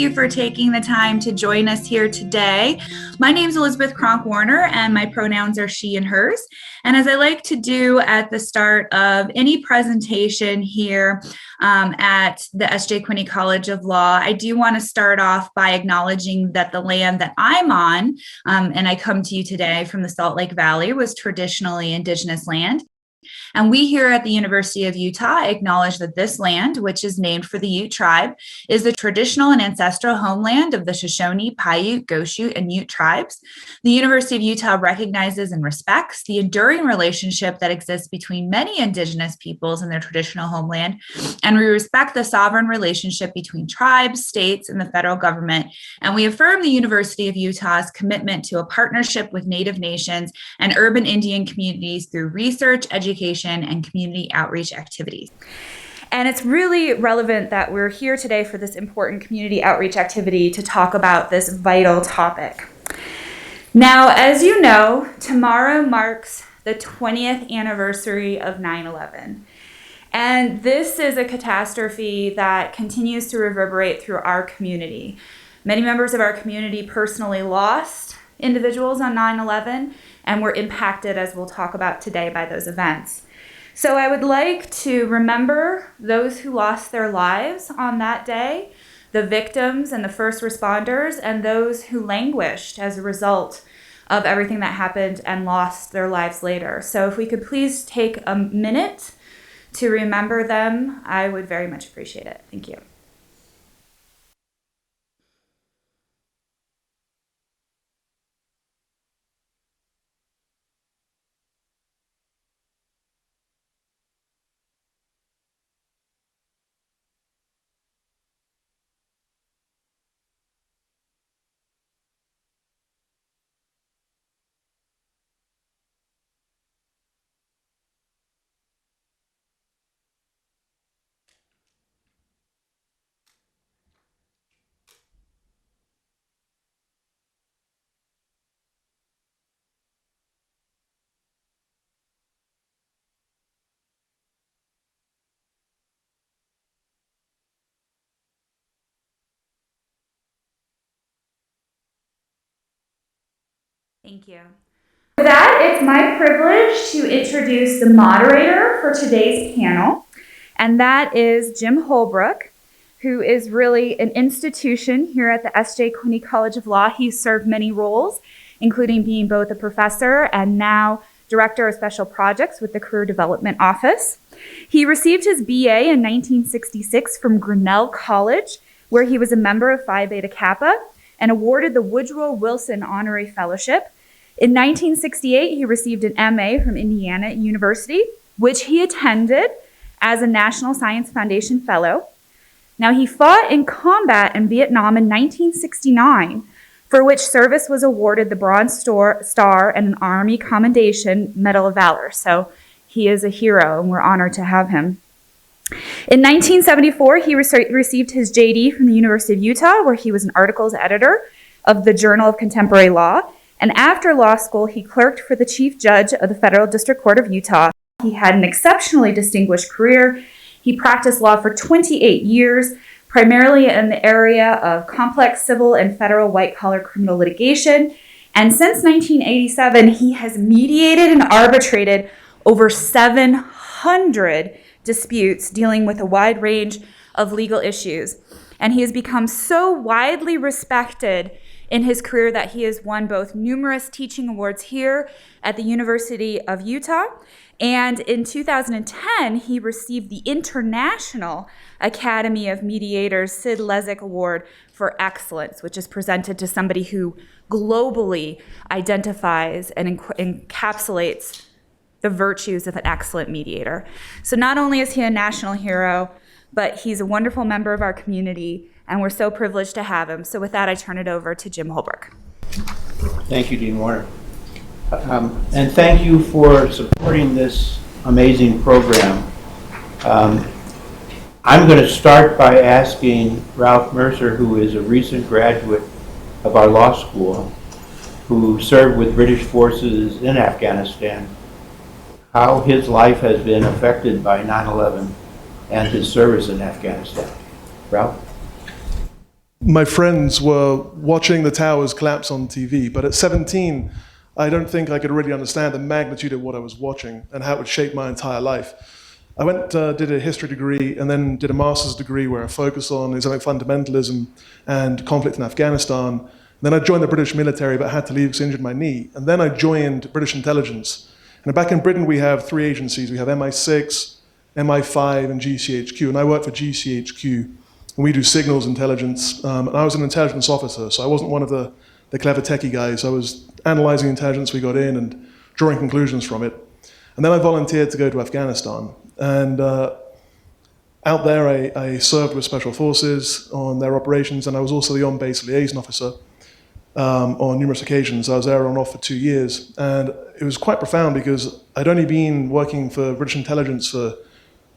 you for taking the time to join us here today. My name is Elizabeth Kronk-Warner, and my pronouns are she and hers. And as I like to do at the start of any presentation here at the S.J. Quinney College of Law, I do want to start off by acknowledging that the land that I'm on, and I come to you today from the Salt Lake Valley, was traditionally Indigenous land. And we here at the University of Utah acknowledge that this land, which is named for the Ute tribe, is the traditional and ancestral homeland of the Shoshone, Paiute, Goshute, and Ute tribes. The University of Utah recognizes and respects the enduring relationship that exists between many Indigenous peoples in their traditional homeland, and we respect the sovereign relationship between tribes, states, and the federal government. And we affirm the University of Utah's commitment to a partnership with Native nations and urban Indian communities through research, education, and community outreach activities. And it's really relevant that we're here today for this important community outreach activity to talk about this vital topic. Now, as you know, tomorrow marks the 20th anniversary of 9/11. And this is a catastrophe that continues to reverberate through our community. Many members of our community personally lost individuals on 9/11 and were impacted, as we'll talk about today, by those events. So I would like to remember those who lost their lives on that day, the victims and the first responders, and those who languished as a result of everything that happened and lost their lives later. So if we could please take a minute to remember them, I would very much appreciate it. Thank you. Thank you. With that, it's my privilege to introduce the moderator for today's panel, and that is Jim Holbrook, who is really an institution here at the S.J. Quinney College of Law. He's served many roles, including being both a professor and now Director of Special Projects with the Career Development Office. He received his BA in 1966 from Grinnell College, where he was a member of Phi Beta Kappa and awarded the Woodrow Wilson Honorary Fellowship. In 1968, he received an MA from Indiana University, which he attended as a National Science Foundation Fellow. Now, he fought in combat in Vietnam in 1969, for which service was awarded the Bronze Star and an Army Commendation Medal of Valor. So he is a hero, and we're honored to have him. In 1974, he received his JD from the University of Utah, where he was an articles editor of the Journal of Contemporary Law. And after law school, he clerked for the Chief Judge of the Federal District Court of Utah. He had an exceptionally distinguished career. He practiced law for 28 years, primarily in the area of complex civil and federal white-collar criminal litigation. And since 1987, he has mediated and arbitrated over 700 disputes dealing with a wide range of legal issues. And he has become so widely respected in his career that he has won both numerous teaching awards here at the University of Utah, and in 2010, he received the International Academy of Mediators Sid Lezik Award for Excellence, which is presented to somebody who globally identifies and encapsulates the virtues of an excellent mediator. So not only is he a national hero, but he's a wonderful member of our community, and we're so privileged to have him. So with that, I turn it over to Jim Holbrook. Thank you, Dean Warner. And thank you for supporting this amazing program. I'm going to start by asking Ralph Mercer, who is a recent graduate of our law school, who served with British forces in Afghanistan, how his life has been affected by 9/11 and his service in Afghanistan. Ralph? my friends were watching the towers collapse on TV, but at 17, I don't think I could really understand the magnitude of what I was watching and how it would shape my entire life. I went, did a history degree, and then did a master's degree where I focused on Islamic fundamentalism and conflict in Afghanistan. Then I joined the British military, but had to leave because I injured my knee. And then I joined British intelligence. And back in Britain, we have three agencies. We have MI6, MI5, and GCHQ. And I work for GCHQ, and we do signals intelligence. And I was an intelligence officer, so I wasn't one of the clever techie guys. I was analyzing intelligence we got in and drawing conclusions from it. And then I volunteered to go to Afghanistan. And out there, I served with Special Forces on their operations, and I was also the on-base liaison officer on numerous occasions. I was there on off for 2 years. And it was quite profound because I'd only been working for British intelligence for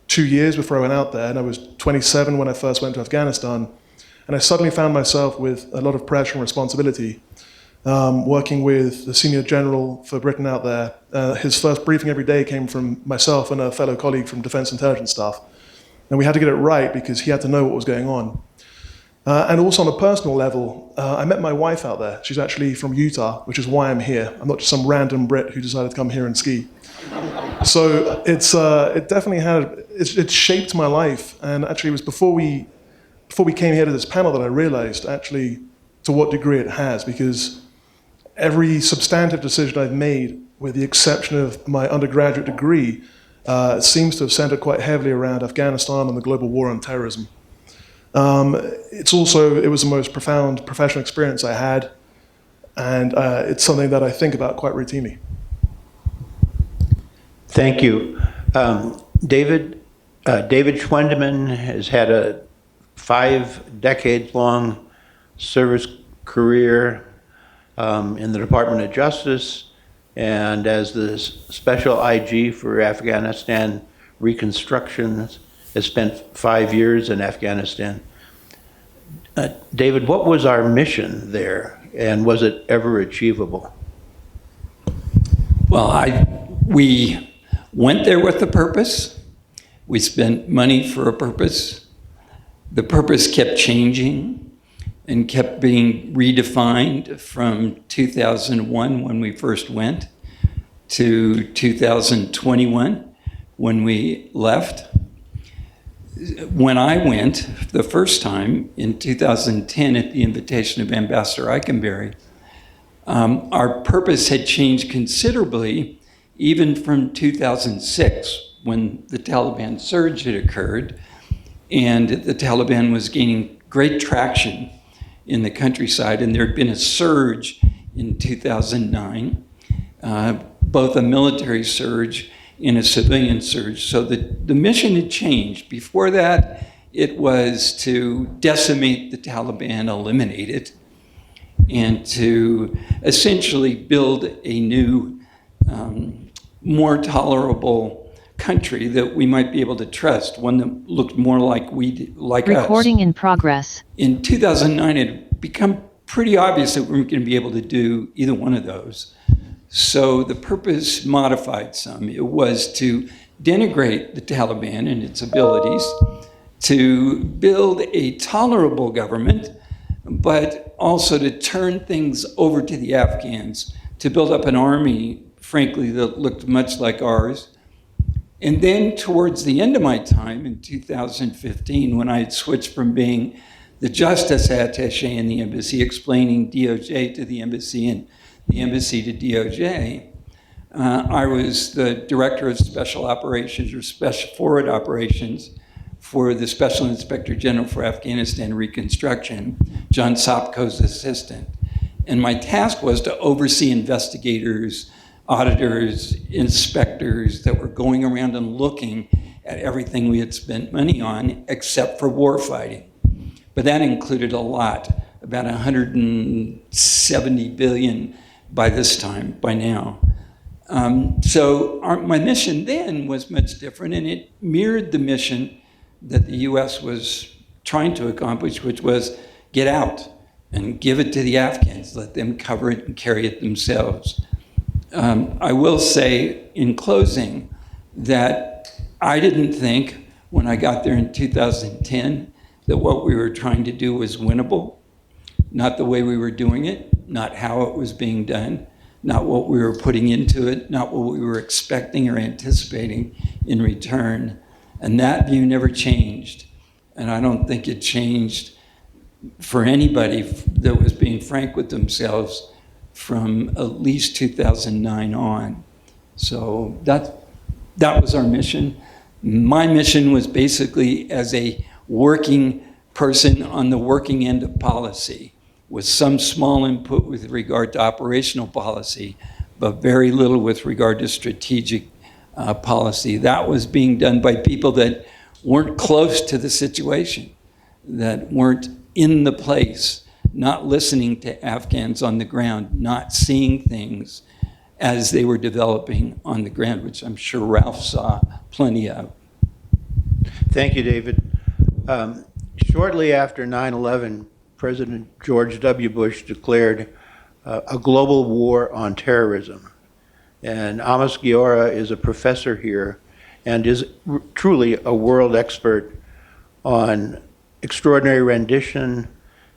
2 years before I went out there, and I was 27 when I first went to Afghanistan. And I suddenly found myself with a lot of pressure and responsibility, working with the senior general for Britain out there. His first briefing every day came from myself and a fellow colleague from Defense Intelligence Staff. And we had to get it right because he had to know what was going on. And also on a personal level, I met my wife out there. She's actually from Utah, which is why I'm here. I'm not just some random Brit who decided to come here and ski. So it definitely it shaped my life. And actually it was before we came here to this panel that I realized actually to what degree it has, because every substantive decision I've made, with the exception of my undergraduate degree, seems to have centered quite heavily around Afghanistan and the global war on terrorism. It was the most profound professional experience I had, and it's something that I think about quite routinely. Thank you. David Shwendiman has had a 5-decade-long service career in the Department of Justice and as the Special IG for Afghanistan Reconstruction, has spent 5 years in Afghanistan. David, what was our mission there, and was it ever achievable? Well, we went there with a purpose. We spent money for a purpose. The purpose kept changing and kept being redefined from 2001 when we first went to 2021 when we left. When I went the first time in 2010 at the invitation of Ambassador Eikenberry, our purpose had changed considerably even from 2006 when the Taliban surge had occurred and the Taliban was gaining great traction in the countryside, and there had been a surge in 2009, both a military surge and a civilian surge. So the mission had changed. Before that, it was to decimate the Taliban, eliminate it, and to essentially build a new, more tolerable country that we might be able to trust, one that looked more like us. Recording in progress. In 2009, it had become pretty obvious that we weren't going to be able to do either one of those. So the purpose modified some. It was to denigrate the Taliban and its abilities, to build a tolerable government, but also to turn things over to the Afghans, to build up an army, frankly, that looked much like ours. And then towards the end of my time in 2015, when I had switched from being the justice attaché in the embassy, explaining DOJ to the embassy and the embassy to DOJ, I was the director of special operations or special forward operations for the Special Inspector General for Afghanistan Reconstruction, John Sopko's assistant. And my task was to oversee investigators, auditors, inspectors that were going around and looking at everything we had spent money on except for war fighting. But that included a lot, about 170 billion by this time, by now. So my mission then was much different, and it mirrored the mission that the U.S. was trying to accomplish, which was get out and give it to the Afghans, let them cover it and carry it themselves. I will say in closing that I didn't think when I got there in 2010 that what we were trying to do was winnable, not the way we were doing it, not how it was being done, not what we were putting into it, not what we were expecting or anticipating in return. And that view never changed. And I don't think it changed for anybody that was being frank with themselves from at least 2009 on. So that was our mission. My mission was basically as a working person on the working end of policy, with some small input with regard to operational policy, but very little with regard to strategic policy. That was being done by people that weren't close to the situation, that weren't in the place, not listening to Afghans on the ground, not seeing things as they were developing on the ground, which I'm sure Ralph saw plenty of. Thank you, David. Shortly after 9/11, President George W. Bush declared a global war on terrorism. And Amos Guiora is a professor here and is truly a world expert on extraordinary rendition,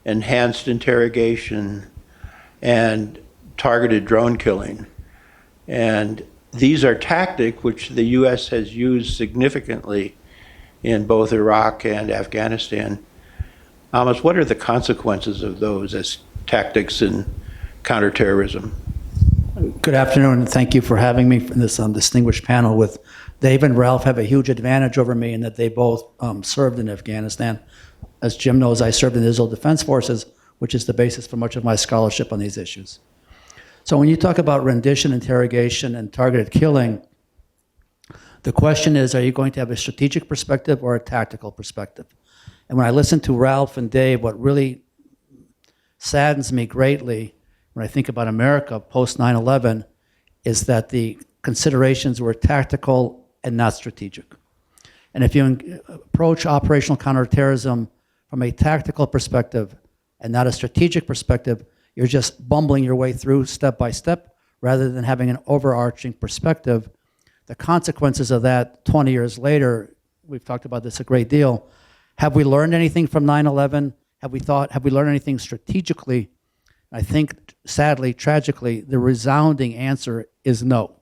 enhanced interrogation, and targeted drone killing. And these are tactics which the U.S. has used significantly in both Iraq and Afghanistan. Amos, what are the consequences of those as tactics in counterterrorism? Good afternoon, and thank you for having me in this distinguished panel. With Dave and Ralph have a huge advantage over me in that they both served in Afghanistan. As Jim knows, I served in the Israel Defense Forces, which is the basis for much of my scholarship on these issues. So when you talk about rendition, interrogation, and targeted killing, the question is, are you going to have a strategic perspective or a tactical perspective? And when I listen to Ralph and Dave, what really saddens me greatly when I think about America post 9/11 is that the considerations were tactical and not strategic. And if you approach operational counterterrorism from a tactical perspective and not a strategic perspective, you're just bumbling your way through step by step rather than having an overarching perspective. The consequences of that 20 years later, we've talked about this a great deal. Have we learned anything from 9/11? Have we learned anything strategically? I think, sadly, tragically, the resounding answer is no,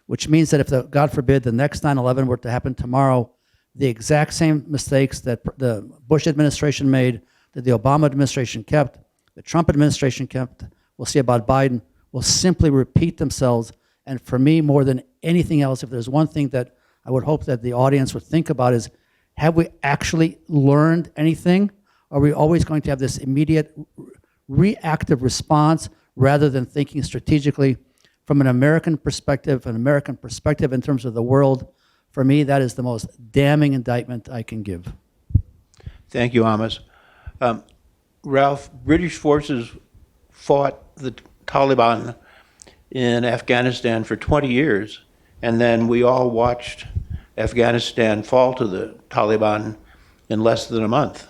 which means that if, God forbid, the next 9/11 were to happen tomorrow, the exact same mistakes that the Bush administration made, that the Obama administration kept, the Trump administration kept, we'll see about Biden, will simply repeat themselves. And for me, more than anything else, if there's one thing that I would hope that the audience would think about is, have we actually learned anything? Are we always going to have this immediate reactive response rather than thinking strategically from an American perspective in terms of the world? For me, that is the most damning indictment I can give. Thank you, Amos. Ralph, British forces fought the Taliban in Afghanistan for 20 years, and then we all watched Afghanistan fall to the Taliban in less than a month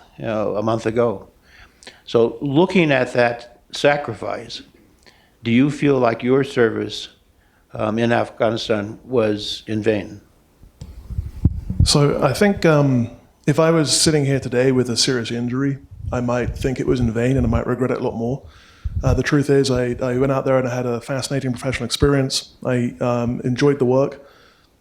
ago. So looking at that sacrifice, do you feel like your service in Afghanistan was in vain? So I think if I was sitting here today with a serious injury, I might think it was in vain and I might regret it a lot more. The truth is I went out there and I had a fascinating professional experience. I enjoyed the work.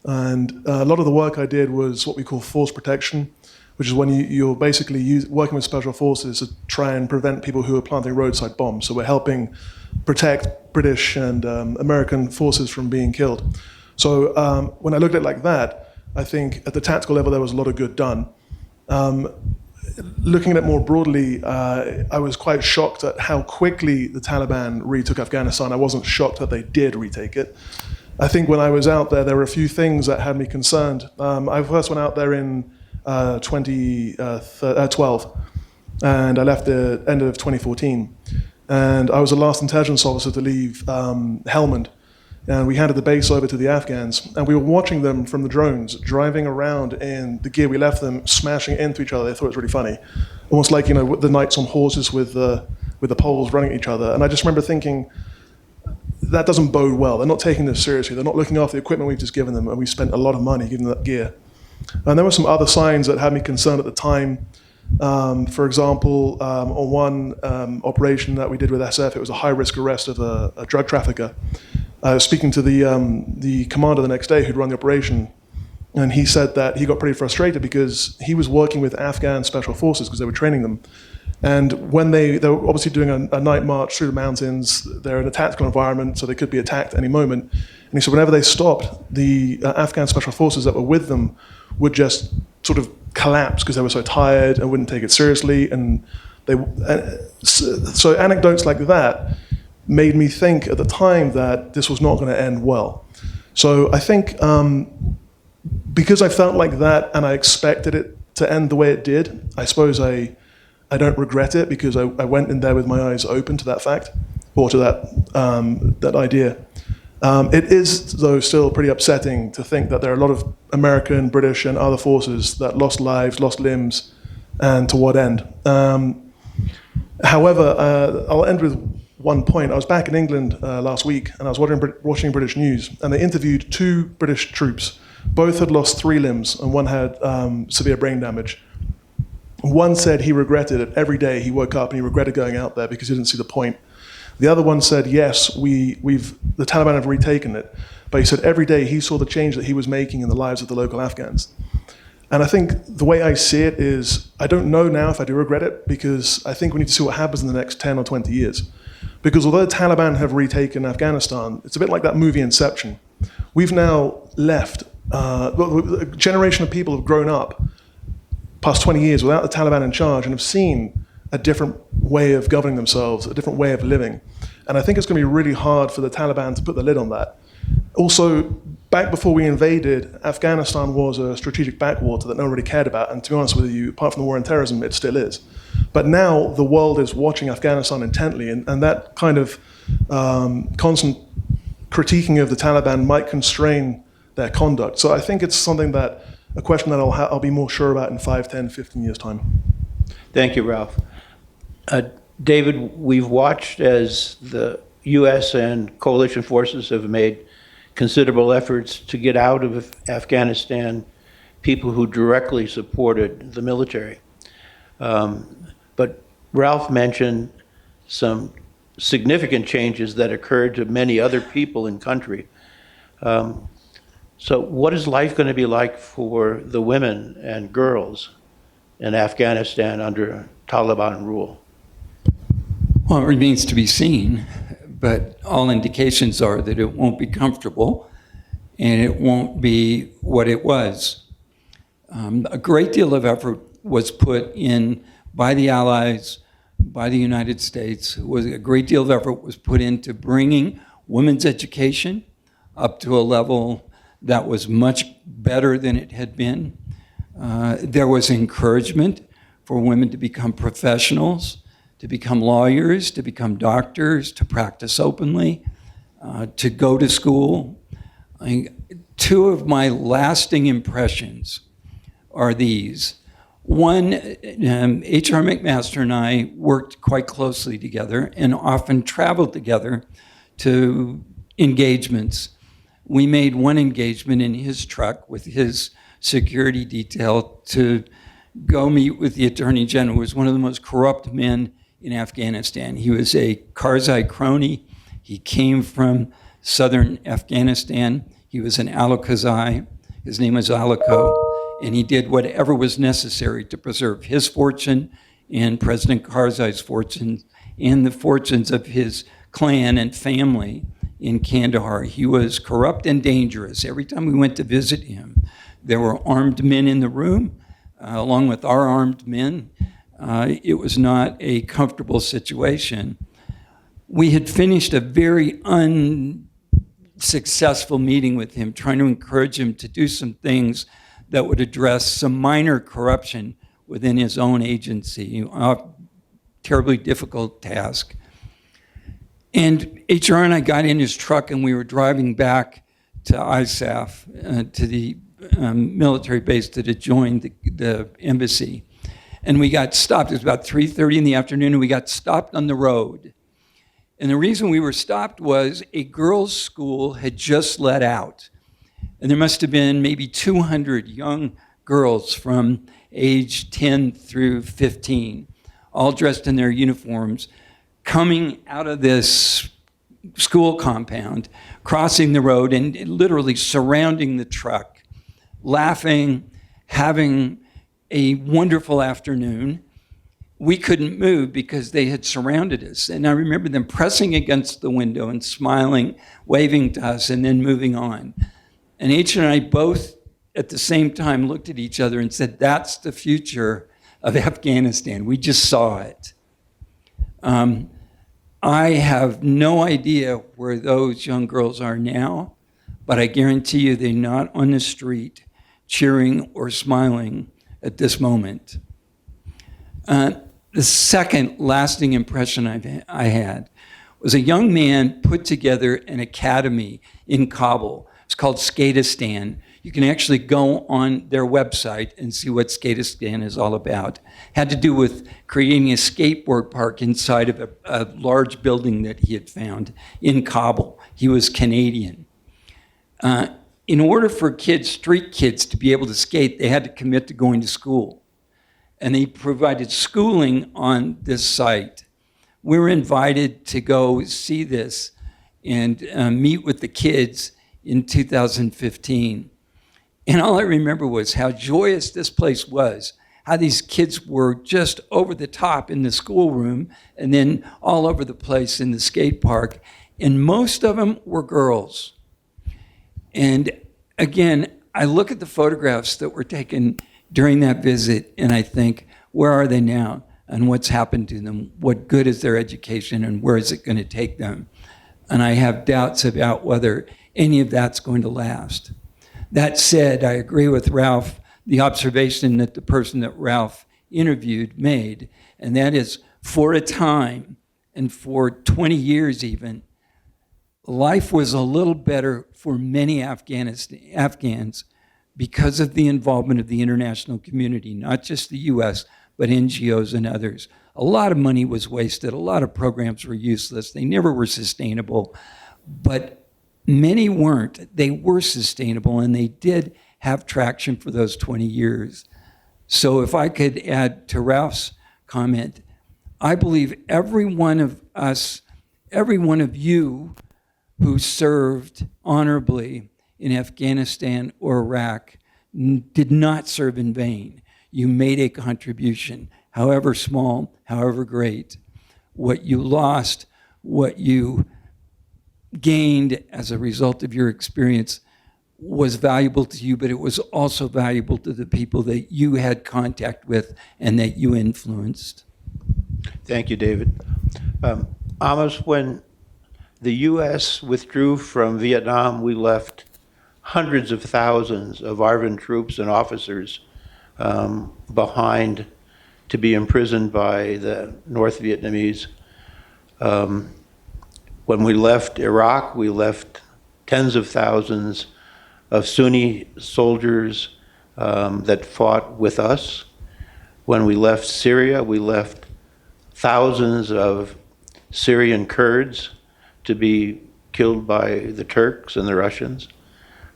And a lot of the work I did was what we call force protection, which is when you're basically working with special forces to try and prevent people who are planting roadside bombs. So we're helping protect British and American forces from being killed. So when I looked at it like that, I think at the tactical level there was a lot of good done. Looking at it more broadly, I was quite shocked at how quickly the Taliban retook Afghanistan. I wasn't shocked that they did retake it. I think when I was out there, there were a few things that had me concerned. I first went out there in 2012, and I left the end of 2014. And I was the last intelligence officer to leave Helmand. And we handed the base over to the Afghans, and we were watching them from the drones, driving around in the gear we left them, smashing into each other. They thought it was really funny. Almost like, the knights on horses with the poles running at each other. And I just remember thinking, that doesn't bode well. They're not taking this seriously. They're not looking after the equipment we've just given them, and we spent a lot of money giving them that gear. And there were some other signs that had me concerned at the time. For example, on one operation that we did with SF, it was a high-risk arrest of a drug trafficker. I was speaking to the commander the next day who'd run the operation, and he said that he got pretty frustrated because he was working with Afghan special forces because they were training them. And when they were obviously doing a night march through the mountains, they're in a tactical environment, so they could be attacked at any moment. And he said whenever they stopped, the Afghan special forces that were with them would just sort of collapse because they were so tired and wouldn't take it seriously. And so anecdotes like that made me think at the time that this was not going to end well. So I think because I felt like that and I expected it to end the way it did, I suppose I don't regret it because I went in there with my eyes open to that fact or to that idea. It is, though, still pretty upsetting to think that there are a lot of American, British, and other forces that lost lives, lost limbs, and to what end. However, I'll end with one point. I was back in England last week, and I was watching British news, and they interviewed 2 British troops. Both had lost 3 limbs, and one had severe brain damage. One said he regretted it. Every day he woke up and he regretted going out there because he didn't see the point. The other one said, yes, the Taliban have retaken it. But he said every day he saw the change that he was making in the lives of the local Afghans. And I think the way I see it is, I don't know now if I do regret it, because I think we need to see what happens in the next 10 or 20 years. Because although the Taliban have retaken Afghanistan, it's a bit like that movie Inception. We've now left, a generation of people have grown up past 20 years without the Taliban in charge and have seen a different way of governing themselves, a different way of living. And I think it's going to be really hard for the Taliban to put the lid on that. Also, back before we invaded, Afghanistan was a strategic backwater that no one really cared about. And to be honest with you, apart from the war on terrorism, it still is. But now the world is watching Afghanistan intently, and that kind of constant critiquing of the Taliban might constrain their conduct. So I think it's something a question that I'll be more sure about in 5, 10, 15 years' time. Thank you, Ralph. David, we've watched as the U.S. and coalition forces have made considerable efforts to get out of Afghanistan people who directly supported the military. But Ralph mentioned some significant changes that occurred to many other people in country. So what is life going to be like for the women and girls in Afghanistan under Taliban rule? Well, it remains to be seen, but all indications are that it won't be comfortable and it won't be what it was. A great deal of effort was put in by the Allies, by the United States. A great deal of effort was put into bringing women's education up to a level that was much better than it had been. There was encouragement for women to become professionals, to become lawyers, to become doctors, to practice openly, to go to school. Two of my lasting impressions are these. One, H.R. McMaster and I worked quite closely together and often traveled together to engagements. We made one engagement in his truck with his security detail to go meet with the Attorney General, who was one of the most corrupt men in Afghanistan. He was a Karzai crony. He came from southern Afghanistan. He was an Al-Karzai. His name was Aliko, and he did whatever was necessary to preserve his fortune and President Karzai's fortune and the fortunes of his clan and family in Kandahar. He was corrupt and dangerous. Every time we went to visit him, there were armed men in the room, along with our armed men. It was not a comfortable situation. We had finished a very unsuccessful meeting with him, trying to encourage him to do some things that would address some minor corruption within his own agency, a terribly difficult task. And HR and I got in his truck and we were driving back to ISAF, to the military base that had joined the embassy. And we got stopped. It was about 3:30 in the afternoon, and we got stopped on the road. And the reason we were stopped was a girls' school had just let out. And there must have been maybe 200 young girls from age 10 through 15, all dressed in their uniforms, coming out of this school compound, crossing the road and literally surrounding the truck, laughing, having a wonderful afternoon. We couldn't move because they had surrounded us. And I remember them pressing against the window and smiling, waving to us, and then moving on. And H and I both at the same time looked at each other and said, that's the future of Afghanistan. We just saw it. I have no idea where those young girls are now, but I guarantee you they're not on the street cheering or smiling at this moment. The second lasting impression I had was a young man put together an academy in Kabul. It's called Skatistan. You can actually go on their website and see what Skatistan is all about. It had to do with creating a skateboard park inside of a large building that he had found in Kabul. He was Canadian. In order for kids, street kids, to be able to skate, they had to commit to going to school. And they provided schooling on this site. We were invited to go see this and meet with the kids in 2015. And all I remember was how joyous this place was, how these kids were just over the top in the schoolroom and then all over the place in the skate park. And most of them were girls. And again, I look at the photographs that were taken during that visit, and I think, where are they now? And what's happened to them? What good is their education, and where is it going to take them? And I have doubts about whether any of that's going to last. That said, I agree with Ralph, the observation that the person that Ralph interviewed made, and that is, for a time, and for 20 years even, life was a little better for many Afghans because of the involvement of the international community, not just the U.S., but NGOs and others. A lot of money was wasted. A lot of programs were useless. They never were sustainable. But many weren't. They were sustainable, and they did have traction for those 20 years. So if I could add to Ralph's comment, I believe every one of us, every one of you who served honorably in Afghanistan or Iraq did not serve in vain. You made a contribution, however small, however great. What you lost, what you gained as a result of your experience was valuable to you, but it was also valuable to the people that you had contact with and that you influenced. Thank you, David. Amos, when the U.S. withdrew from Vietnam, we left hundreds of thousands of ARVN troops and officers behind to be imprisoned by the North Vietnamese. When we left Iraq, we left tens of thousands of Sunni soldiers that fought with us. When we left Syria, we left thousands of Syrian Kurds to be killed by the Turks and the Russians.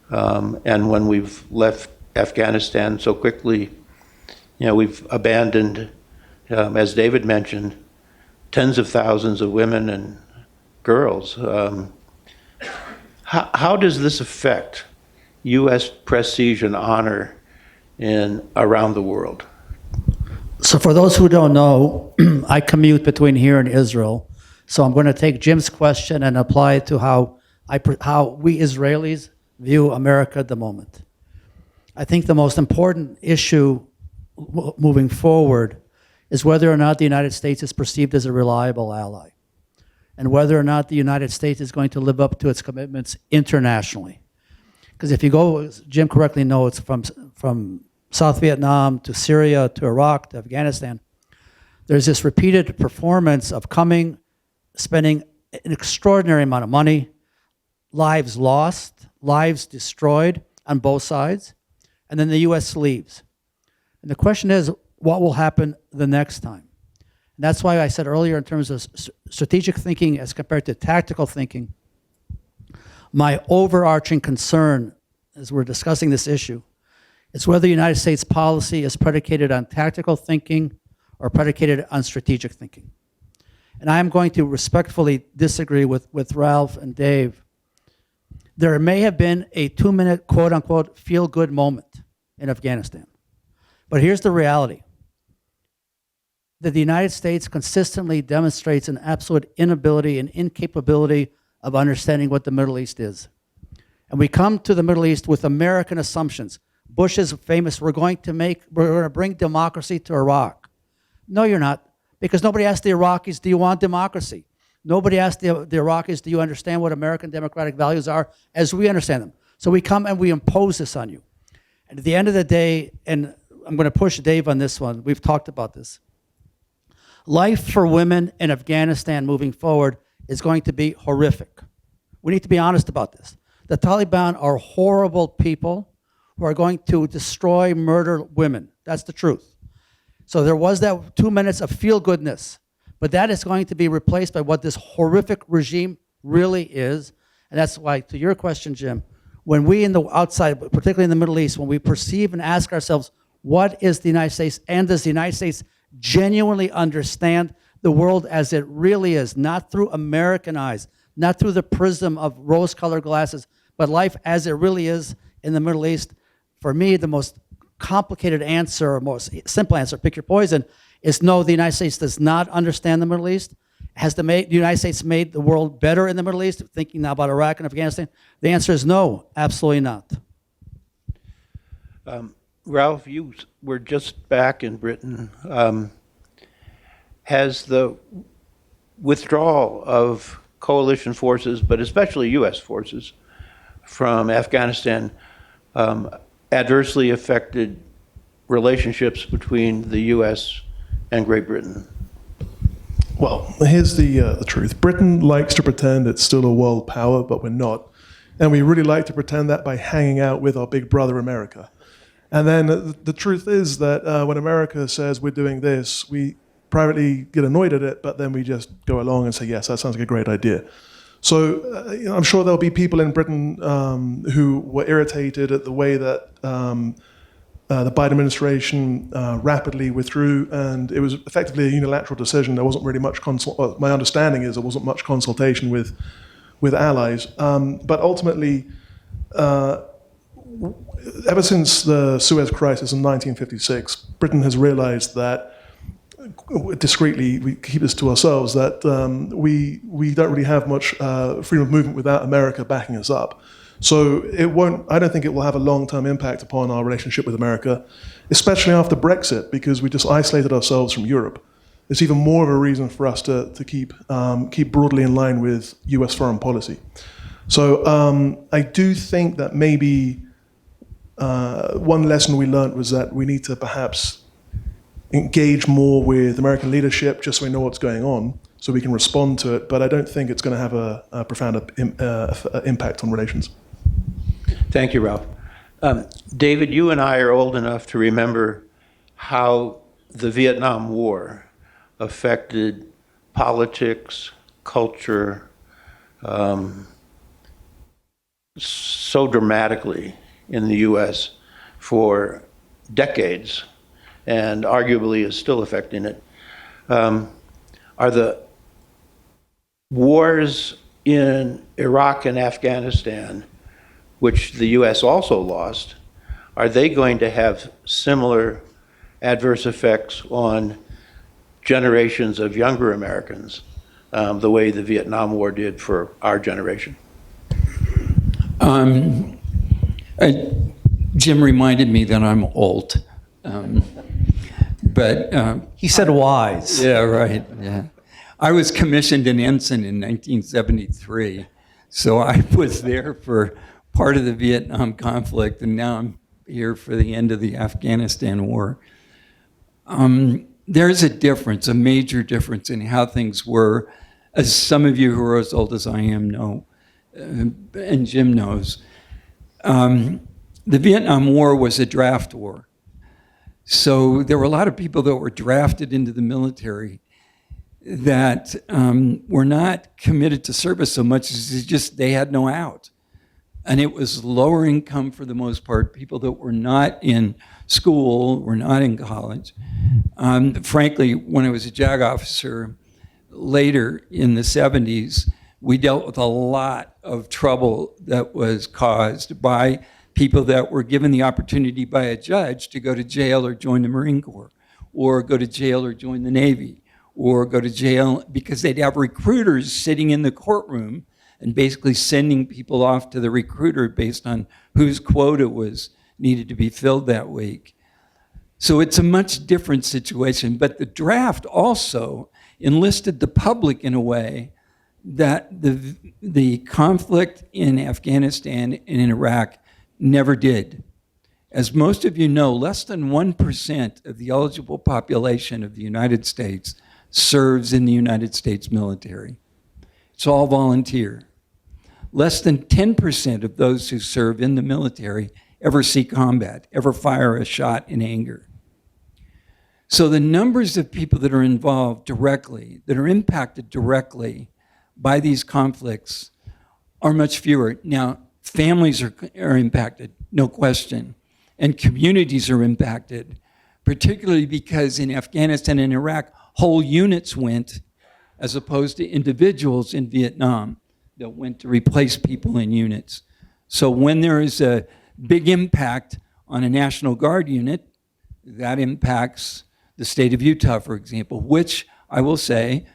And when we've left Afghanistan so quickly, we've abandoned, as David mentioned, tens of thousands of women and girls. How does this affect U.S. prestige and honor around the world? So for those who don't know, I commute between here and Israel. So I'm going to take Jim's question and apply it to how we Israelis view America at the moment. I think the most important issue moving forward is whether or not the United States is perceived as a reliable ally, and whether or not the United States is going to live up to its commitments internationally. Because if you go, as Jim correctly notes, from South Vietnam to Syria to Iraq to Afghanistan, there's this repeated performance of coming, spending an extraordinary amount of money, lives lost, lives destroyed on both sides, and then the U.S. leaves. And the question is, what will happen the next time? And that's why I said earlier, in terms of strategic thinking as compared to tactical thinking, my overarching concern as we're discussing this issue It's whether the United States policy is predicated on tactical thinking or predicated on strategic thinking. And I am going to respectfully disagree with Ralph and Dave. There may have been a 2-minute quote-unquote feel-good moment in Afghanistan. But here's the reality. That the United States consistently demonstrates an absolute inability and incapability of understanding what the Middle East is. And we come to the Middle East with American assumptions. Bush is famous, we're going to bring democracy to Iraq. No, you're not, because nobody asked the Iraqis, do you want democracy? Nobody asked the Iraqis, do you understand what American democratic values are as we understand them? So we come and we impose this on you. And at the end of the day, and I'm going to push Dave on this one, we've talked about this. Life for women in Afghanistan moving forward is going to be horrific. We need to be honest about this. The Taliban are horrible people who are going to destroy, murder women. That's the truth. So there was that 2 minutes of feel-goodness, but that is going to be replaced by what this horrific regime really is. And that's why, to your question, Jim, when we in the outside, particularly in the Middle East, when we perceive and ask ourselves, what is the United States, and does the United States genuinely understand the world as it really is, not through American eyes, not through the prism of rose-colored glasses, but life as it really is in the Middle East? For me, the most complicated answer, or most simple answer, pick your poison, is no, the United States does not understand the Middle East. Has the United States made the world better in the Middle East, thinking now about Iraq and Afghanistan? The answer is no, absolutely not. Ralph, you were just back in Britain. Has the withdrawal of coalition forces, but especially U.S. forces, from Afghanistan adversely affected relationships between the U.S. and Great Britain? Well, here's the truth. Britain likes to pretend it's still a world power, but we're not. And we really like to pretend that by hanging out with our big brother America. And then the truth is that when America says we're doing this, we privately get annoyed at it, but then we just go along and say, yes, that sounds like a great idea. So I'm sure there'll be people in Britain who were irritated at the way that the Biden administration rapidly withdrew, and it was effectively a unilateral decision. There wasn't really much my understanding is there wasn't much consultation with allies. But ultimately, ever since the Suez Crisis in 1956, Britain has realized that, discreetly, we keep this to ourselves, that we don't really have much freedom of movement without America backing us up. So I don't think it will have a long-term impact upon our relationship with America, especially after Brexit, because we just isolated ourselves from Europe. It's even more of a reason for us to keep broadly in line with US foreign policy. So I do think that maybe one lesson we learned was that we need to perhaps engage more with American leadership just so we know what's going on, so we can respond to it. But I don't think it's going to have a profound impact on relations. Thank you, Ralph. David, you and I are old enough to remember how the Vietnam War affected politics, culture, so dramatically in the U.S. for decades, and arguably is still affecting it. Are the wars in Iraq and Afghanistan, which the U.S. also lost, are they going to have similar adverse effects on generations of younger Americans, the way the Vietnam War did for our generation? Jim reminded me that I'm old. But He said wise. yeah, right. Yeah, I was commissioned an ensign in 1973, so I was there for part of the Vietnam conflict, and now I'm here for the end of the Afghanistan war. There's a difference, a major difference in how things were, as some of you who are as old as I am know, and Jim knows. The Vietnam War was a draft war. So there were a lot of people that were drafted into the military that were not committed to service so much as just they had no out. And it was lower income for the most part, people that were not in school, were not in college. Frankly, when I was a JAG officer later in the 70s, we dealt with a lot of trouble that was caused by people that were given the opportunity by a judge to go to jail or join the Marine Corps, or go to jail or join the Navy, or go to jail because they'd have recruiters sitting in the courtroom and basically sending people off to the recruiter based on whose quota was needed to be filled that week. So it's a much different situation, but the draft also enlisted the public in a way that the conflict in Afghanistan and in Iraq never did. As most of you know, less than 1% of the eligible population of the United States serves in the United States military. It's all volunteer. Less than 10% of those who serve in the military ever see combat, ever fire a shot in anger. So the numbers of people that are involved directly, that are impacted directly by these conflicts are much fewer. Now, families are impacted, no question, and communities are impacted, particularly because in Afghanistan and Iraq, whole units went as opposed to individuals in Vietnam that went to replace people in units. So when there is a big impact on a National Guard unit, that impacts the state of Utah, for example, which I will say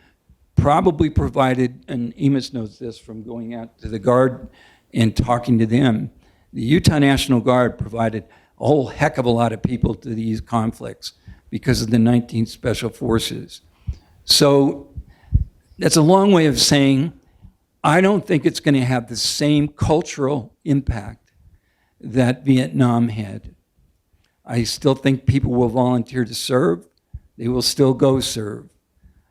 probably provided, and Amos knows this from going out to the Guard and talking to them, the Utah National Guard provided a whole heck of a lot of people to these conflicts because of the 19th Special Forces. So that's a long way of saying I don't think it's going to have the same cultural impact that Vietnam had. I still think people will volunteer to serve. They will still go serve.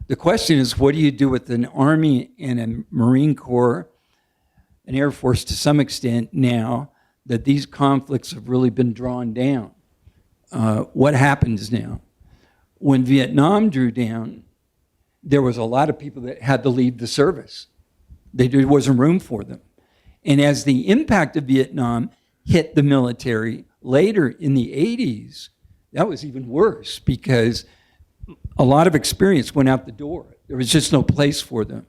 The question is, what do you do with an Army and a Marine Corps, an Air Force to some extent now that these conflicts have really been drawn down? What happens now? When Vietnam drew down, there was a lot of people that had to leave the service. There wasn't room for them. And as the impact of Vietnam hit the military later in the 80s, that was even worse because a lot of experience went out the door. There was just no place for them.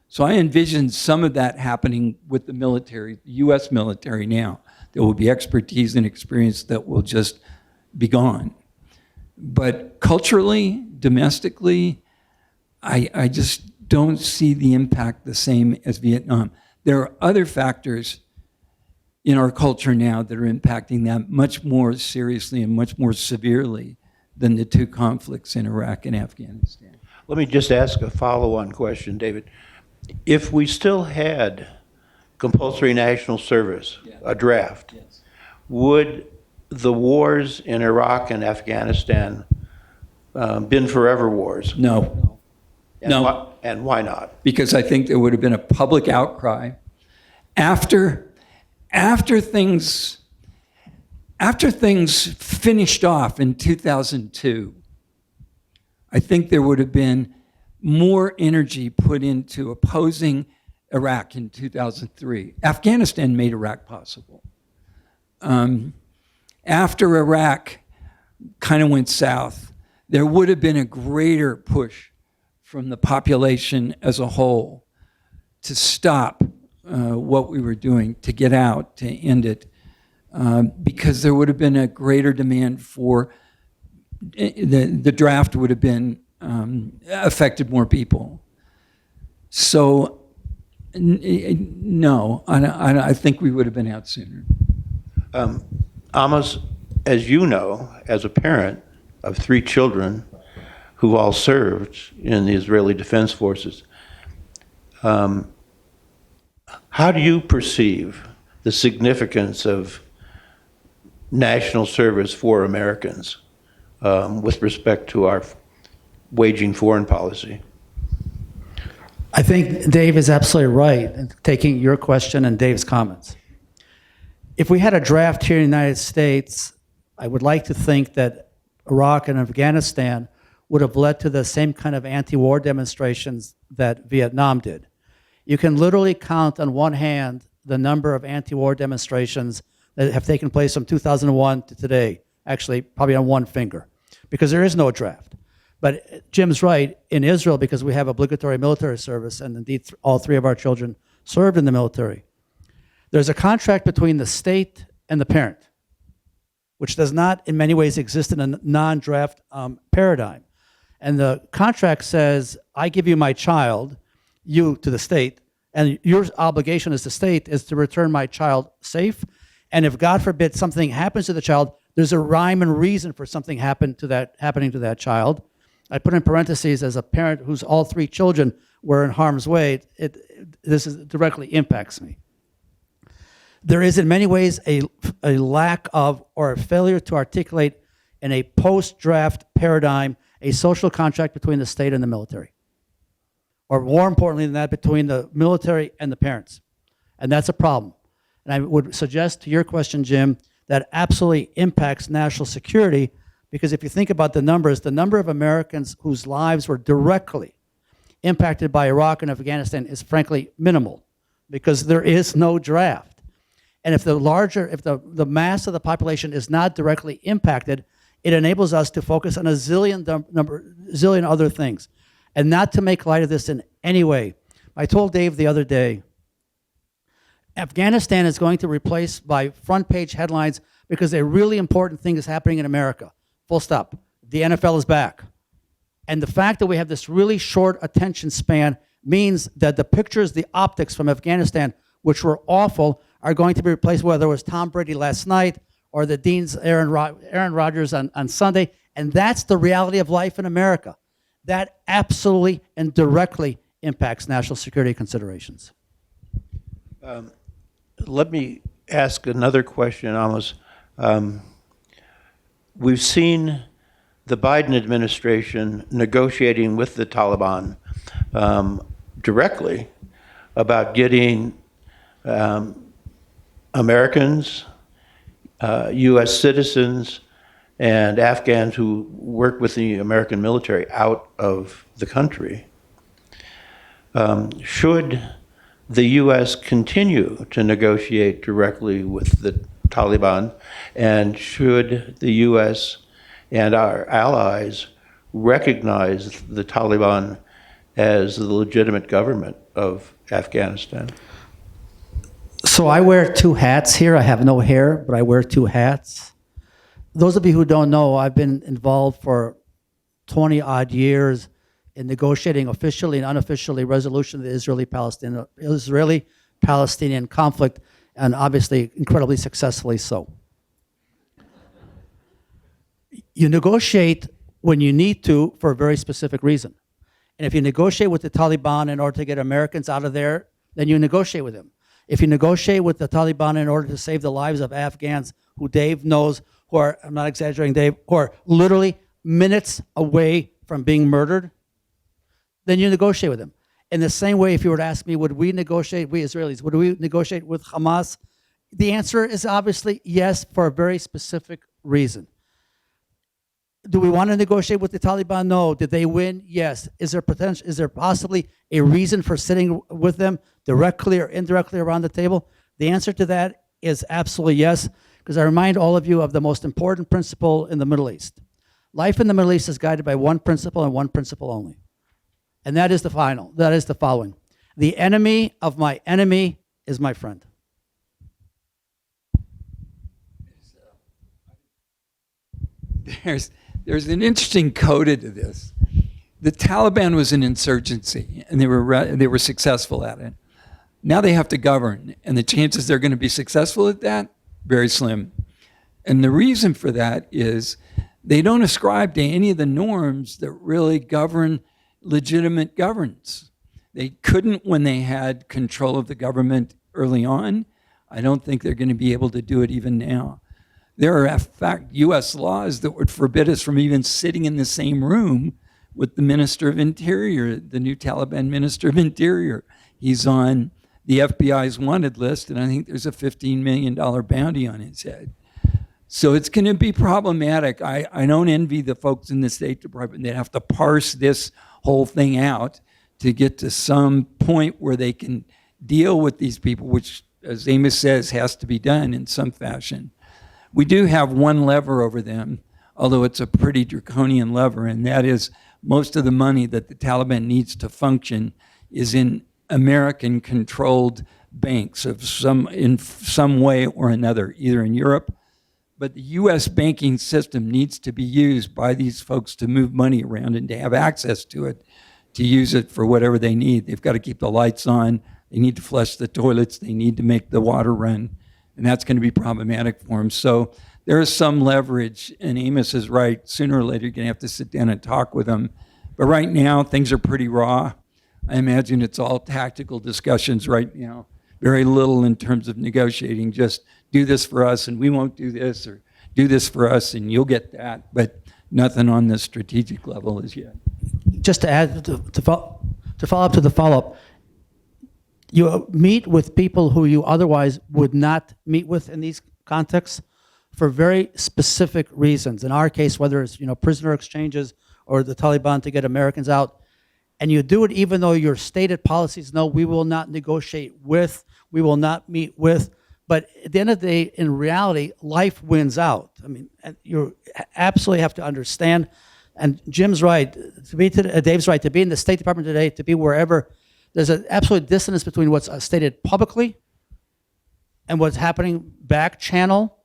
So I envision some of that happening with the military, the U.S. military now. There will be expertise and experience that will just be gone. But culturally, domestically, I just don't see the impact the same as Vietnam. There are other factors in our culture now that are impacting that much more seriously and much more severely than the two conflicts in Iraq and Afghanistan. Let me just ask a follow-on question, David. If we still had compulsory national service, a draft, would the wars in Iraq and Afghanistan been forever wars? No. And why not? Because I think there would have been a public outcry after things finished off in 2002. I think there would have been more energy put into opposing Iraq in 2003. Afghanistan made Iraq possible. After Iraq kind of went south, there would have been a greater push from the population as a whole to stop what we were doing, to get out, to end it, because there would have been a greater demand for, the draft would have been affected more people. So no, I think we would have been out sooner. Amos, as you know, as a parent of 3 children who all served in the Israeli Defense Forces, how do you perceive the significance of national service for Americans with respect to our waging foreign policy? I think Dave is absolutely right, taking your question and Dave's comments. If we had a draft here in the United States, I would like to think that Iraq and Afghanistan would have led to the same kind of anti-war demonstrations that Vietnam did. You can literally count on one hand the number of anti-war demonstrations that have taken place from 2001 to today, actually probably on one finger, because there is no draft. But Jim's right, in Israel, because we have obligatory military service, and indeed all three of our children served in the military, there's a contract between the state and the parent, which does not in many ways exist in a non-draft paradigm. And the contract says, I give you my child, you to the state, and your obligation as the state is to return my child safe. And if God forbid something happens to the child, there's a rhyme and reason for something happening to that child. I put in parentheses, as a parent whose all three children were in harm's way, this directly impacts me. There is in many ways a lack of or a failure to articulate in a post-draft paradigm a social contract between the state and the military. Or more importantly than that, between the military and the parents. And that's a problem. And I would suggest to your question, Jim, that absolutely impacts national security, because if you think about the numbers, the number of Americans whose lives were directly impacted by Iraq and Afghanistan is frankly minimal, because there is no draft. And if the mass of the population is not directly impacted, it enables us to focus on a zillion other things. And not to make light of this in any way. I told Dave the other day, Afghanistan is going to replace by front page headlines because a really important thing is happening in America. Full stop. The NFL is back. And the fact that we have this really short attention span means that the pictures, the optics from Afghanistan, which were awful, are going to be replaced, whether it was Tom Brady last night or the Dean's Aaron Rodgers on Sunday. And that's the reality of life in America. That absolutely and directly impacts national security considerations. Let me ask another question, Amos. We've seen the Biden administration negotiating with the Taliban directly about getting Americans, U.S. citizens, and Afghans who work with the American military out of the country. Should the U.S. continue to negotiate directly with the Taliban, and should the U.S. and our allies recognize the Taliban as the legitimate government of Afghanistan? So I wear two hats here. I have no hair, but I wear two hats. Those of you who don't know, I've been involved for 20 odd years in negotiating officially and unofficially resolution of the Israeli-Palestinian conflict, and obviously incredibly successfully so. You negotiate when you need to for a very specific reason. And if you negotiate with the Taliban in order to get Americans out of there, then you negotiate with them. If you negotiate with the Taliban in order to save the lives of Afghans who Dave knows, who are, I'm not exaggerating, Dave, who are literally minutes away from being murdered, then you negotiate with them. In the same way, if you were to ask me, would we negotiate, we Israelis, would we negotiate with Hamas? The answer is obviously yes, for a very specific reason. Do we want to negotiate with the Taliban? No. Did they win? Yes. Is there potential? Is there possibly a reason for sitting with them directly or indirectly around the table? The answer to that is absolutely yes, because I remind all of you of the most important principle in the Middle East. Life in the Middle East is guided by one principle and one principle only. And that is the following. The enemy of my enemy is my friend. There's an interesting coda to this. The Taliban was an insurgency, and they were successful at it. Now they have to govern, and the chances they're going to be successful at that, very slim. And the reason for that is they don't ascribe to any of the norms that really govern legitimate governance. They couldn't when they had control of the government early on. I don't think they're going to be able to do it even now. There are, in fact, U.S. laws that would forbid us from even sitting in the same room with the Minister of Interior, the new Taliban Minister of Interior. He's on the FBI's wanted list, and I think there's a $15 million bounty on his head. So it's going to be problematic. I don't envy the folks in the State Department. They have to parse this whole thing out to get to some point where they can deal with these people, which as Amos says, has to be done in some fashion. We do have one lever over them, although it's a pretty draconian lever, and that is most of the money that the Taliban needs to function is in American-controlled banks in some way or another, either in Europe. But the U.S. banking system needs to be used by these folks to move money around and to have access to it, to use it for whatever they need. They've got to keep the lights on. They need to flush the toilets. They need to make the water run. And that's going to be problematic for them. So there is some leverage, and Amos is right. Sooner or later, you're going to have to sit down and talk with them. But right now, things are pretty raw. I imagine it's all tactical discussions right now. Very little in terms of negotiating. Just do this for us, and we won't do this, or do this for us, and you'll get that. But nothing on the strategic level as yet. Just to add, to follow up to the follow-up, you meet with people who you otherwise would not meet with in these contexts for very specific reasons. In our case, whether it's prisoner exchanges or the Taliban to get Americans out, and you do it even though your stated policies, no, we will not negotiate with, we will not meet with. But at the end of the day, in reality, life wins out. I mean, you absolutely have to understand. And Jim's right, Dave's right, to be in the State Department today, to be wherever, there's an absolute dissonance between what's stated publicly and what's happening back channel,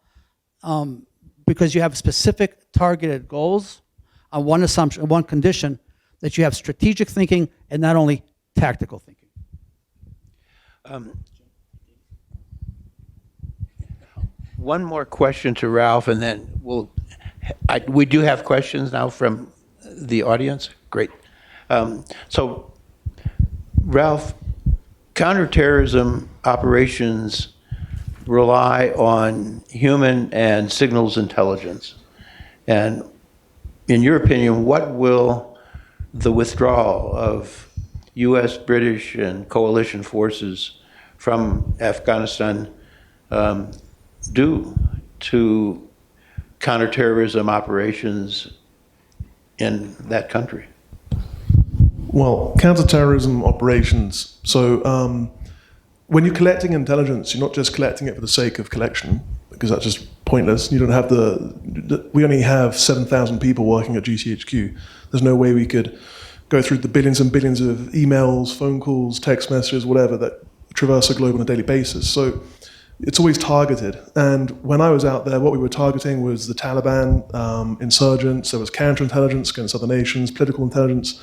because you have specific targeted goals on one assumption, one condition, that you have strategic thinking and not only tactical thinking. One more question to Ralph, and then we do have questions now from the audience. Great. So, Ralph, counterterrorism operations rely on human and signals intelligence. And in your opinion, what will the withdrawal of U.S., British, and coalition forces from Afghanistan do to counterterrorism operations in that country? Well, counterterrorism operations. So when you're collecting intelligence, you're not just collecting it for the sake of collection, because that's just pointless. You don't have we only have 7,000 people working at GCHQ. There's no way we could go through the billions and billions of emails, phone calls, text messages, whatever, that traverse the globe on a daily basis. So it's always targeted. And when I was out there, what we were targeting was the Taliban, insurgents, there was counterintelligence against other nations, political intelligence.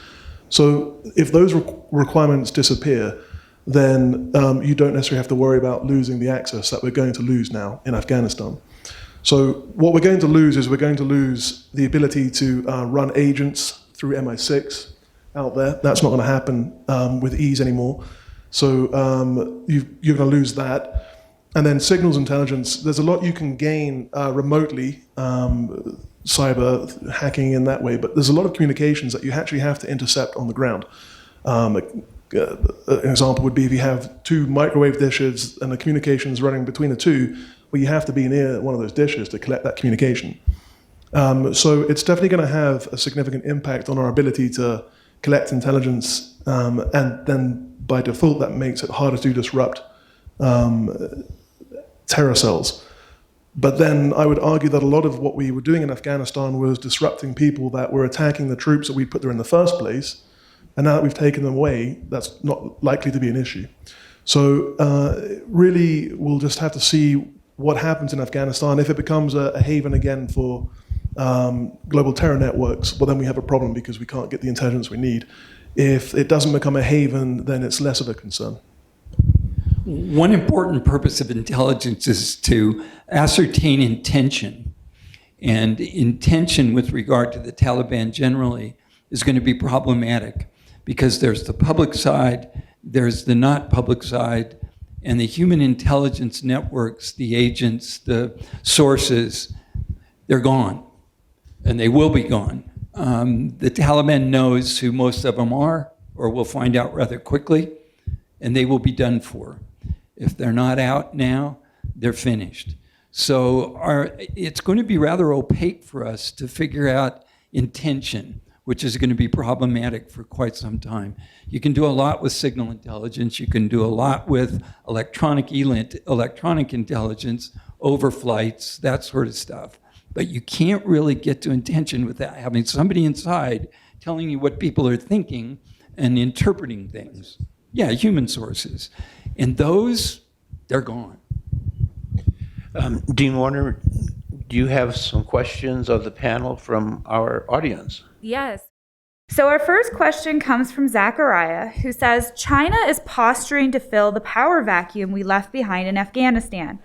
So if those requirements disappear, then you don't necessarily have to worry about losing the access that we're going to lose now in Afghanistan. So what we're going to lose is we're going to lose the ability to run agents through MI6 out there. That's not going to happen with ease anymore. So you're going to lose that. And then signals intelligence, there's a lot you can gain remotely, cyber hacking in that way, but there's a lot of communications that you actually have to intercept on the ground. An example would be if you have two microwave dishes and the communications running between the two, well, you have to be near one of those dishes to collect that communication. So it's definitely going to have a significant impact on our ability to collect intelligence, and then by default that makes it harder to disrupt terror cells. But then I would argue that a lot of what we were doing in Afghanistan was disrupting people that were attacking the troops that we put there in the first place, and now that we've taken them away, that's not likely to be an issue. So really, we'll just have to see what happens in Afghanistan. If it becomes a haven again for global terror networks, well, then we have a problem because we can't get the intelligence we need. If it doesn't become a haven, then it's less of a concern. One important purpose of intelligence is to ascertain intention. And intention with regard to the Taliban generally is going to be problematic because there's the public side, there's the not public side, and the human intelligence networks, the agents, the sources, they're gone. And they will be gone. The Taliban knows who most of them are, or will find out rather quickly, and they will be done for. If they're not out now, they're finished. So it's going to be rather opaque for us to figure out intention. which is going to be problematic for quite some time. You can do a lot with signal intelligence. You can do a lot with electronic intelligence, overflights, that sort of stuff. But you can't really get to intention without having somebody inside telling you what people are thinking and interpreting things. Yeah, human sources. And those, they're gone. Dean Warner, do you have some questions of the panel from our audience? Yes. So our first question comes from Zachariah, who says, China is posturing to fill the power vacuum we left behind in Afghanistan.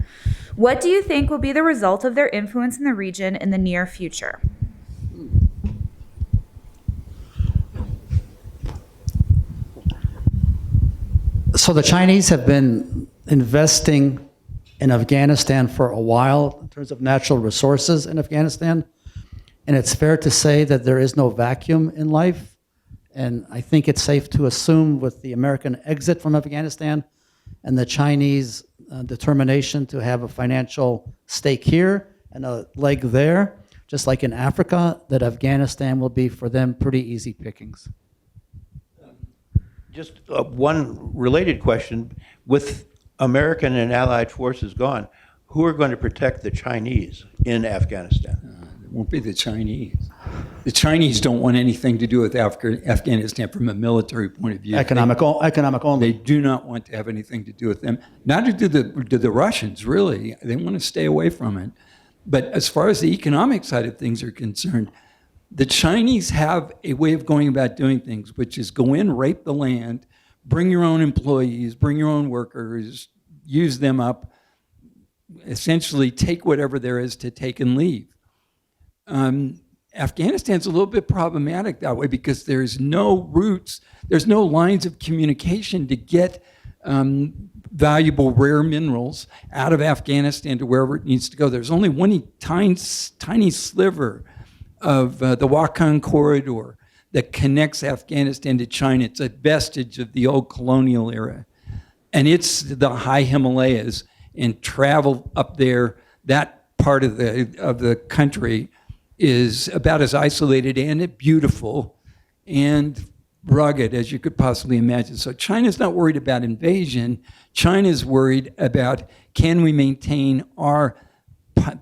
What do you think will be the result of their influence in the region in the near future? So the Chinese have been investing in Afghanistan for a while in terms of natural resources in Afghanistan. And it's fair to say that there is no vacuum in life. And I think it's safe to assume with the American exit from Afghanistan and the Chinese determination to have a financial stake here and a leg there, just like in Africa, that Afghanistan will be for them pretty easy pickings. Just one related question. With American and Allied forces gone, who are going to protect the Chinese in Afghanistan? It won't be the Chinese. The Chinese don't want anything to do with Afghanistan from a military point of view. Economic only. They do not want to have anything to do with them. Neither do the Russians, really. They want to stay away from it. But as far as the economic side of things are concerned, the Chinese have a way of going about doing things, which is go in, rape the land, bring your own employees, bring your own workers, use them up, essentially take whatever there is to take and leave. Afghanistan's a little bit problematic that way because there's no routes, there's no lines of communication to get valuable rare minerals out of Afghanistan to wherever it needs to go. There's only one tiny sliver of the Wakhan corridor that connects Afghanistan to China. It's a vestige of the old colonial era. And it's the high Himalayas, and travel up there, that part of the country is about as isolated and beautiful and rugged as you could possibly imagine. So China's not worried about invasion. China's worried about, can we maintain our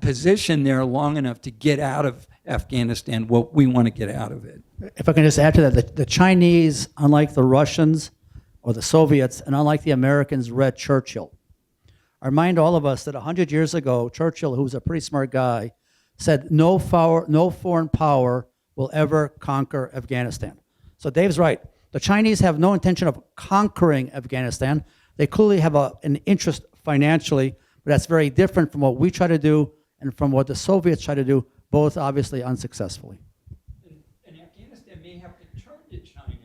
position there long enough to get out of Afghanistan what we want to get out of it. If I can just add to that, the Chinese, unlike the Russians or the Soviets, and unlike the Americans, read Churchill. I remind all of us that 100 years ago, Churchill, who was a pretty smart guy, said no foreign power will ever conquer Afghanistan. So Dave's right. The Chinese have no intention of conquering Afghanistan. They clearly have an interest financially, but that's very different from what we try to do and from what the Soviets try to do, both obviously unsuccessfully. And Afghanistan may have to turn to China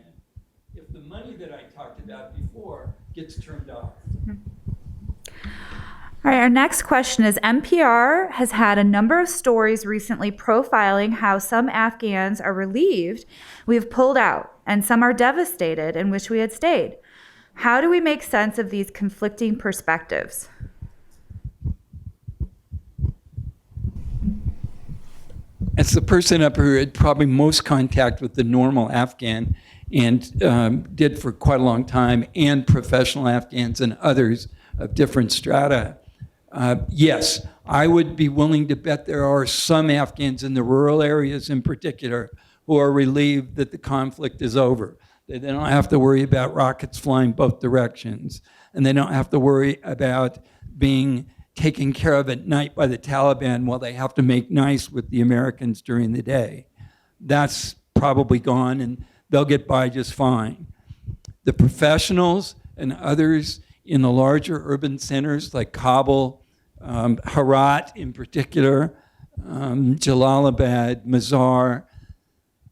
if the money that I talked about before gets turned off. All right, our next question is, NPR has had a number of stories recently profiling how some Afghans are relieved we have pulled out and some are devastated and wish we had stayed. How do we make sense of these conflicting perspectives? As the person up here who had probably most contact with the normal Afghan and did for quite a long time, and professional Afghans and others of different strata, yes, I would be willing to bet there are some Afghans in the rural areas in particular who are relieved that the conflict is over. They don't have to worry about rockets flying both directions, and they don't have to worry about being taken care of at night by the Taliban while they have to make nice with the Americans during the day. That's probably gone, and they'll get by just fine. The professionals and others in the larger urban centers like Kabul, Herat in particular, Jalalabad, Mazar,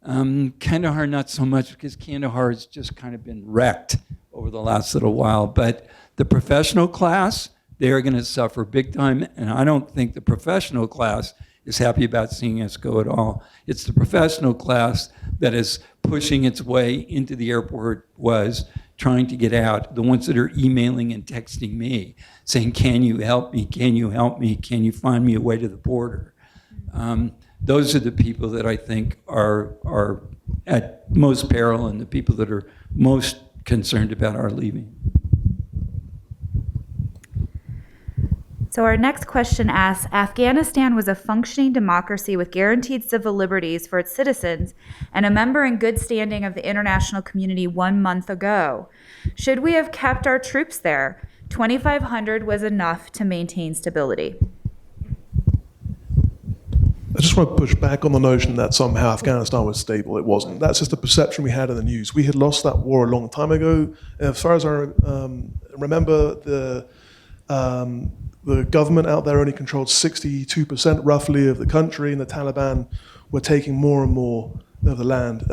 Kandahar not so much because Kandahar has just kind of been wrecked over the last little while, but the professional class, they are going to suffer big time, and I don't think the professional class is happy about seeing us go at all. It's the professional class that is pushing its way into the airport, was trying to get out, the ones that are emailing and texting me, saying, can you help me, can you help me, can you find me a way to the border? Those are the people that I think are at most peril and the people that are most concerned about our leaving. So our next question asks, Afghanistan was a functioning democracy with guaranteed civil liberties for its citizens and a member in good standing of the international community 1 month ago. Should we have kept our troops there? 2,500 was enough to maintain stability. I just want to push back on the notion that somehow Afghanistan was stable. It wasn't. That's just a perception we had in the news. We had lost that war a long time ago. As far as I remember, the government out there only controlled 62% roughly of the country, and the Taliban were taking more and more of the land.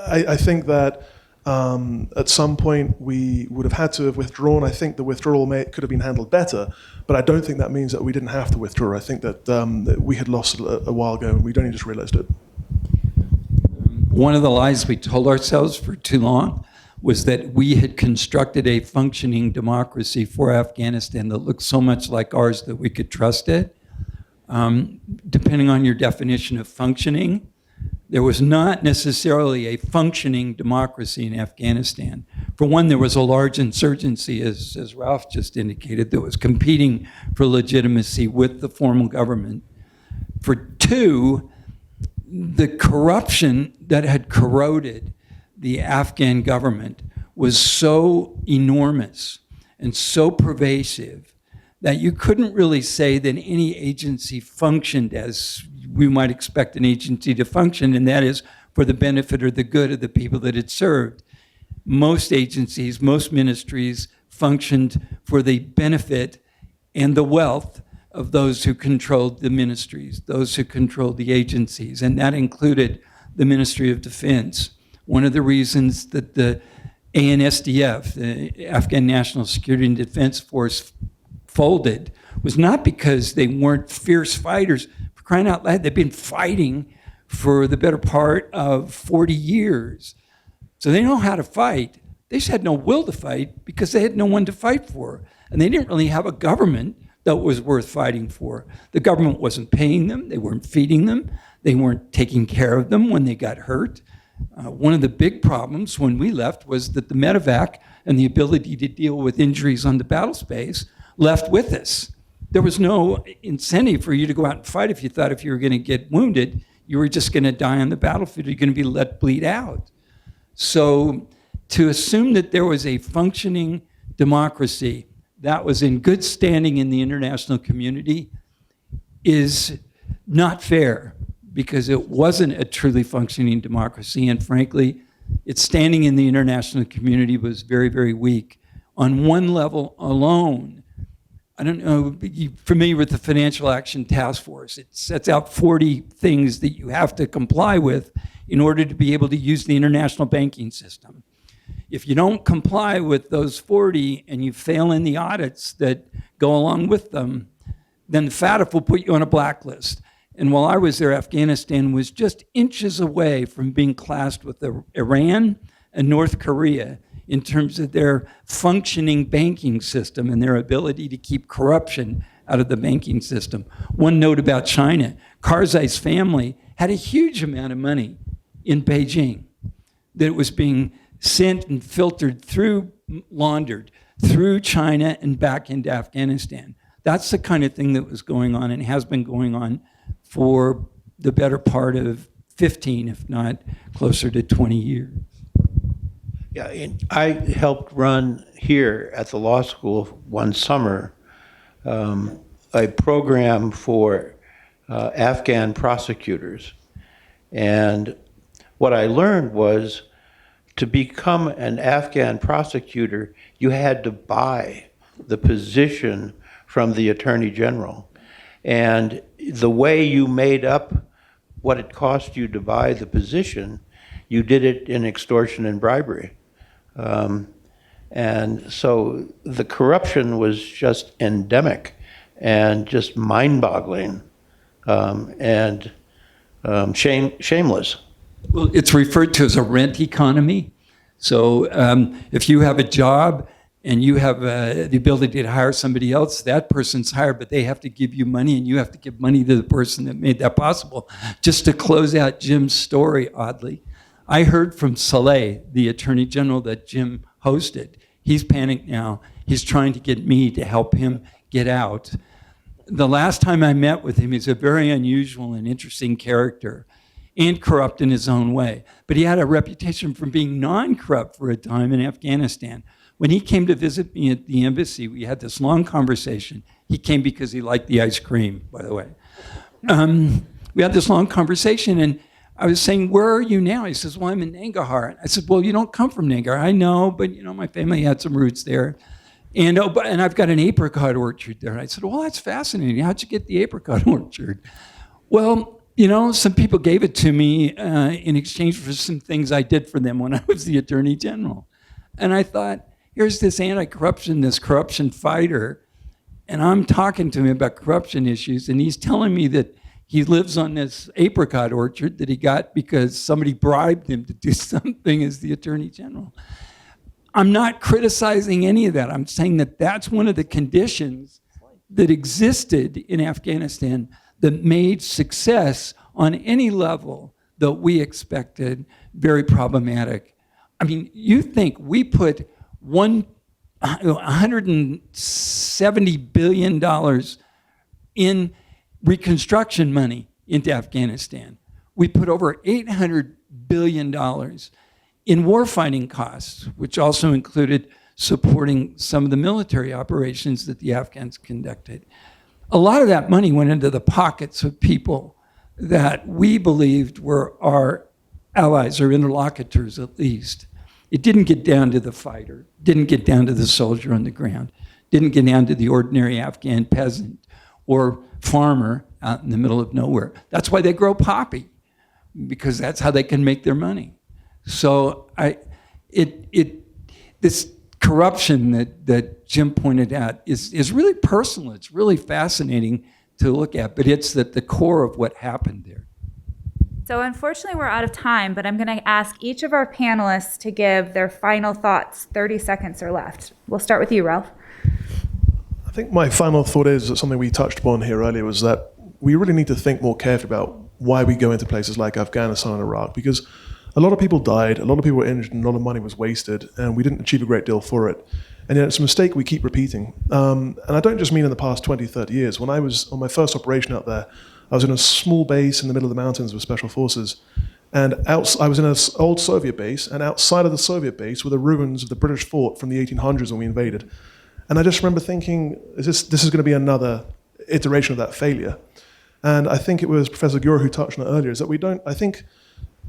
I think that at some point we would have had to have withdrawn. I think the withdrawal could have been handled better, but I don't think that means that we didn't have to withdraw. I think that we had lost a while ago and we'd only just realized it. One of the lies we told ourselves for too long was that we had constructed a functioning democracy for Afghanistan that looked so much like ours that we could trust it. Depending on your definition of functioning, there was not necessarily a functioning democracy in Afghanistan. For one, there was a large insurgency, as Ralph just indicated, that was competing for legitimacy with the formal government. For two, the corruption that had corroded the Afghan government was so enormous and so pervasive that you couldn't really say that any agency functioned as we might expect an agency to function, and that is for the benefit or the good of the people that it served. Most agencies, most ministries functioned for the benefit and the wealth of those who controlled the ministries, those who controlled the agencies, and that included the Ministry of Defense. One of the reasons that the ANSDF, the Afghan National Security and Defense Force, folded was not because they weren't fierce fighters. For crying out loud, they've been fighting for the better part of 40 years. So they know how to fight. They just had no will to fight because they had no one to fight for. And they didn't really have a government that was worth fighting for. The government wasn't paying them. They weren't feeding them. They weren't taking care of them when they got hurt. One of the big problems when we left was that the medevac and the ability to deal with injuries on the battle space left with us. There was no incentive for you to go out and fight if you thought if you were going to get wounded, you were just going to die on the battlefield, you're going to be let bleed out. So to assume that there was a functioning democracy that was in good standing in the international community is not fair, because it wasn't a truly functioning democracy, and frankly, its standing in the international community was very, very weak. On one level alone, I don't know, you're familiar with the Financial Action Task Force. It sets out 40 things that you have to comply with in order to be able to use the international banking system. If you don't comply with those 40 and you fail in the audits that go along with them, then the FATF will put you on a blacklist. And while I was there, Afghanistan was just inches away from being classed with Iran and North Korea in terms of their functioning banking system and their ability to keep corruption out of the banking system. One note about China, Karzai's family had a huge amount of money in Beijing that was being sent and filtered through, laundered through China and back into Afghanistan. That's the kind of thing that was going on and has been going on for the better part of 15, if not closer to 20 years. Yeah, and I helped run here at the law school one summer a program for Afghan prosecutors. And what I learned was to become an Afghan prosecutor, you had to buy the position from the Attorney General. And the way you made up what it cost you to buy the position, you did it in extortion and bribery. And so the corruption was just endemic and just mind-boggling and shameless. Well, it's referred to as a rent economy. So if you have a job and you have the ability to hire somebody else, that person's hired, but they have to give you money and you have to give money to the person that made that possible. Just to close out Jim's story, oddly, I heard from Saleh, the Attorney General that Jim hosted. He's panicked now. He's trying to get me to help him get out. The last time I met with him, he's a very unusual and interesting character and corrupt in his own way. But he had a reputation for being non-corrupt for a time in Afghanistan. When he came to visit me at the embassy, we had this long conversation. He came because he liked the ice cream, by the way. We had this long conversation, and I was saying, where are you now? He says, well, I'm in Nangarhar. I said, well, you don't come from Nangarhar. I know, but my family had some roots there. And I've got an apricot orchard there. I said, well, that's fascinating. How'd you get the apricot orchard? Well, some people gave it to me in exchange for some things I did for them when I was the Attorney General. And I thought, here's this this corruption fighter, and I'm talking to him about corruption issues, and he's telling me that he lives on this apricot orchard that he got because somebody bribed him to do something as the Attorney General. I'm not criticizing any of that. I'm saying that that's one of the conditions that existed in Afghanistan that made success on any level that we expected very problematic. I mean, you think we put $170 billion in reconstruction money into Afghanistan. We put over $800 billion in warfighting costs, which also included supporting some of the military operations that the Afghans conducted. A lot of that money went into the pockets of people that we believed were our allies or interlocutors at least. It didn't get down to the fighter, didn't get down to the soldier on the ground, didn't get down to the ordinary Afghan peasant or farmer out in the middle of nowhere. That's why they grow poppy, because that's how they can make their money. So this corruption that Jim pointed out is really personal. It's really fascinating to look at, but it's at the core of what happened there. So unfortunately, we're out of time, but I'm going to ask each of our panelists to give their final thoughts. 30 seconds are left. We'll start with you, Ralph. I think my final thought is that something we touched upon here earlier was that we really need to think more carefully about why we go into places like Afghanistan and Iraq, because a lot of people died, a lot of people were injured, and a lot of money was wasted, and we didn't achieve a great deal for it. And yet it's a mistake we keep repeating. And I don't just mean in the past 20, 30 years. When I was on my first operation out there, I was in a small base in the middle of the mountains with special forces. And I was in an old Soviet base, and outside of the Soviet base were the ruins of the British fort from the 1800s when we invaded. And I just remember thinking, this is going to be another iteration of that failure. And I think it was Professor Guiora who touched on it earlier, is that I think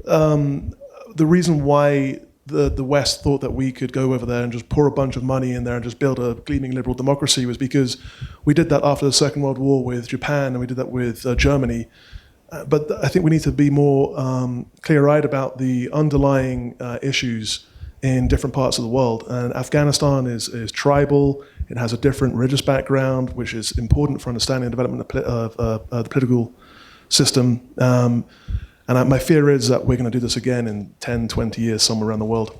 the reason why the West thought that we could go over there and just pour a bunch of money in there and just build a gleaming liberal democracy was because we did that after the Second World War with Japan, and we did that with Germany. But I think we need to be more clear-eyed about the underlying issues in different parts of the world. And Afghanistan is tribal. It has a different religious background, which is important for understanding the development of the political system. And my fear is that we're going to do this again in 10, 20 years somewhere around the world.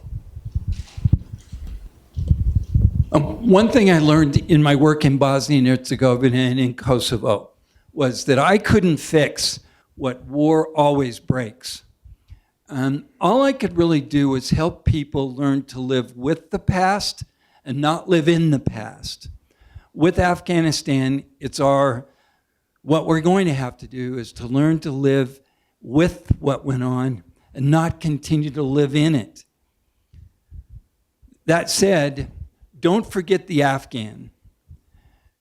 One thing I learned in my work in Bosnia and Herzegovina and in Kosovo was that I couldn't fix what war always breaks. All I could really do was help people learn to live with the past and not live in the past. With Afghanistan, what we're going to have to do is to learn to live with what went on and not continue to live in it. That said, don't forget the Afghan.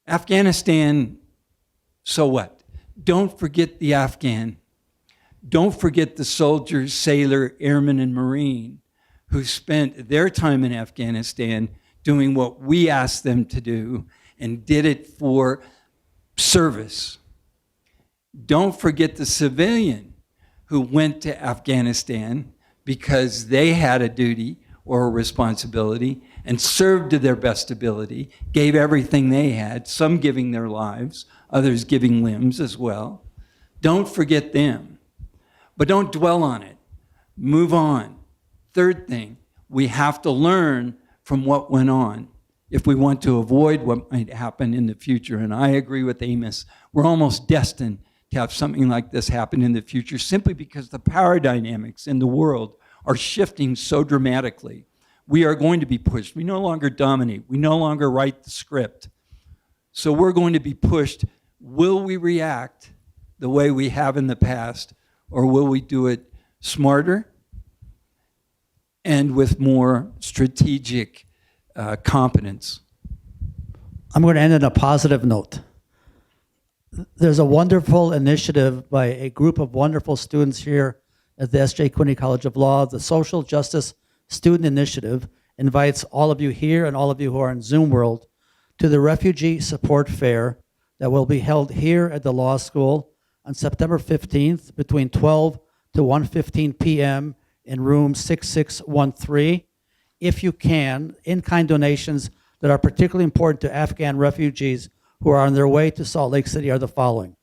Afghanistan, so what? Don't forget the Afghan. Don't forget the soldier, sailor, airman, and Marine who spent their time in Afghanistan doing what we asked them to do and did it for service. Don't forget the civilian who went to Afghanistan because they had a duty or a responsibility and served to their best ability, gave everything they had, some giving their lives, others giving limbs as well. Don't forget them, but don't dwell on it. Move on. Third thing, we have to learn from what went on if we want to avoid what might happen in the future. And I agree with Amos. We're almost destined to have something like this happen in the future simply because the power dynamics in the world are shifting so dramatically. We are going to be pushed. We no longer dominate. We no longer write the script. So we're going to be pushed. Will we react the way we have in the past, or will we do it smarter and with more strategic competence? I'm going to end on a positive note. There's a wonderful initiative by a group of wonderful students here at the S.J. Quinney College of Law. The Social Justice Student Initiative invites all of you here and all of you who are in Zoom world to the Refugee Support Fair that will be held here at the law school on September 15th between 12 to 1:15 p.m. in room 6613. If you can, in-kind donations that are particularly important to Afghan refugees who are on their way to Salt Lake City are the following: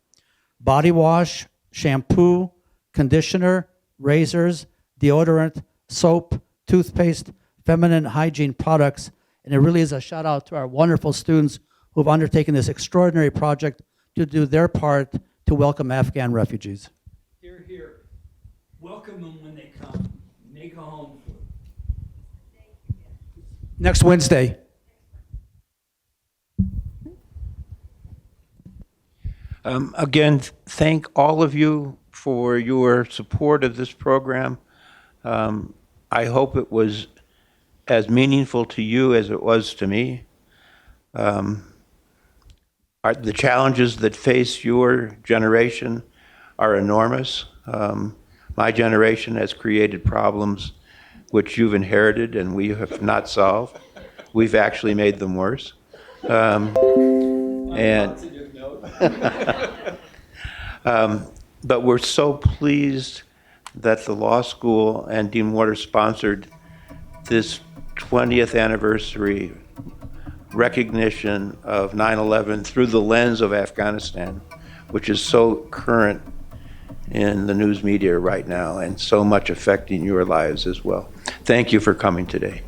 body wash, shampoo, conditioner, razors, deodorant, soap, toothpaste, feminine hygiene products. And it really is a shout out to our wonderful students who have undertaken this extraordinary project to do their part to welcome Afghan refugees. Here, here. Welcome them when they come. Make a home for them. Next Wednesday. Again, thank all of you for your support of this program. I hope it was as meaningful to you as it was to me. The challenges that face your generation are enormous. My generation has created problems which you've inherited and we have not solved. We've actually made them worse. But we're so pleased that the law school and Dean Waters sponsored this 20th anniversary recognition of 9/11 through the lens of Afghanistan, which is so current in the news media right now and so much affecting your lives as well. Thank you for coming today.